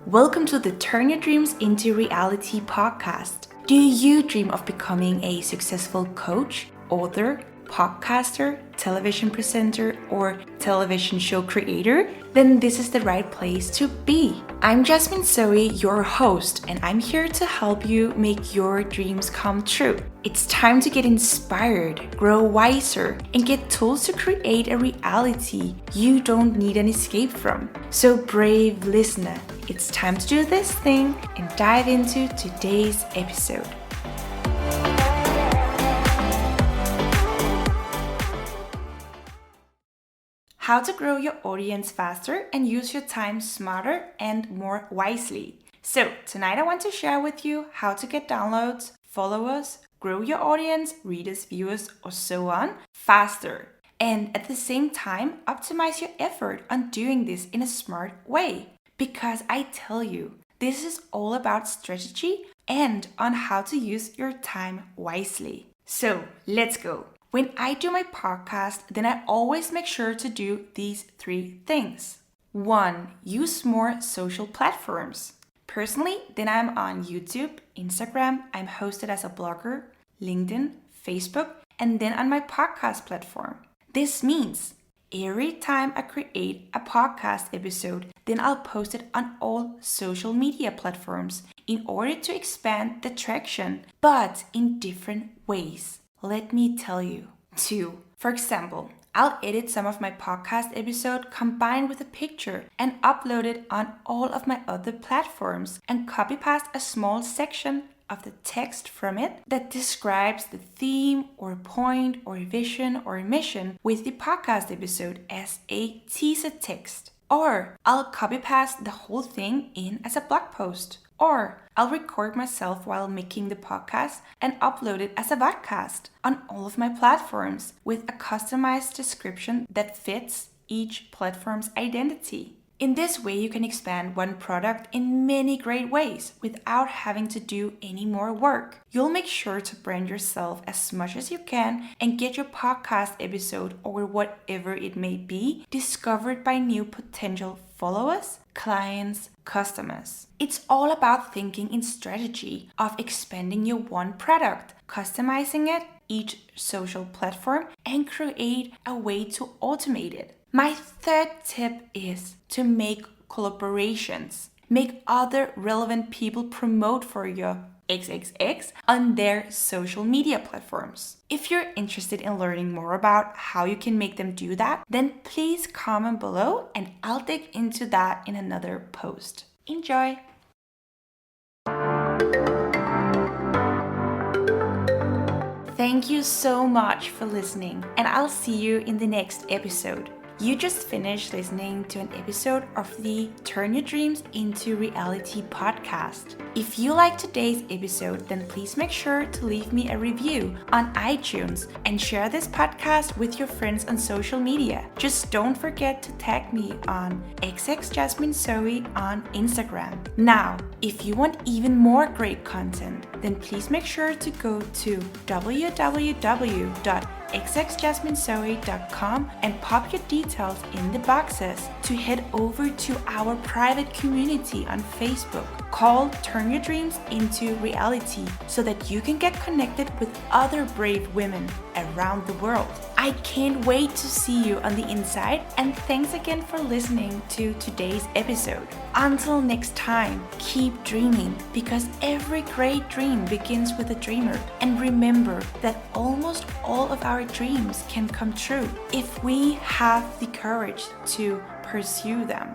Welcome to the Turn Your Dreams into Reality podcast. Do you dream of becoming a successful coach, author, podcaster, television presenter, or television show creator? Then this is the right place to be. I'm Jasmine Zoe, your host, and I'm here to help you make your dreams come true. It's time to get inspired, grow wiser, and get tools to create a reality you don't need an escape from. So brave listener, it's time to do this thing and dive into today's episode. How to grow your audience faster and use your time smarter and more wisely. So tonight I want to share with you how to get downloads, followers, grow your audience, readers, viewers, or so on faster. And at the same time, optimize your effort on doing this in a smart way. Because I tell you, this is all about strategy and on how to use your time wisely. So let's go. When I do my podcast, then I always make sure to do these 3 things. 1. Use more social platforms. Personally, then I'm on YouTube, Instagram, I'm hosted as a blogger, LinkedIn, Facebook, and then on my podcast platform. This means every time I create a podcast episode, then I'll post it on all social media platforms in order to expand the traction, but in different ways. Let me tell you. 2. For example, I'll edit some of my podcast episode combined with a picture and upload it on all of my other platforms and copy paste a small section of the text from it that describes the theme or point or vision or mission with the podcast episode as a teaser text. Or I'll copy paste the whole thing in as a blog post. Or I'll record myself while making the podcast and upload it as a vodcast on all of my platforms with a customized description that fits each platform's identity. In this way, you can expand one product in many great ways without having to do any more work. You'll make sure to brand yourself as much as you can and get your podcast episode or whatever it may be discovered by new potential followers, clients, customers. It's all about thinking in strategy of expanding your one product, customizing it, each social platform, and create a way to automate it. My 3rd tip is to make collaborations. Make other relevant people promote for your XXX on their social media platforms. If you're interested in learning more about how you can make them do that, then please comment below and I'll dig into that in another post. Enjoy! Thank you so much for listening, and I'll see you in the next episode. You just finished listening to an episode of the Turn Your Dreams into Reality podcast. If you liked today's episode, then please make sure to leave me a review on iTunes and share this podcast with your friends on social media. Just don't forget to tag me on xxjasminezoe on Instagram. Now, if you want even more great content, then please make sure to go to www.xxjasminezoe.com and pop your details in the boxes to head over to our private community on Facebook called Turn Your Dreams into Reality so that you can get connected with other brave women around the world. I can't wait to see you on the inside, and thanks again for listening to today's episode. Until next time, keep dreaming, because every great dream begins with a dreamer. And remember that almost all of our dreams can come true if we have the courage to pursue them.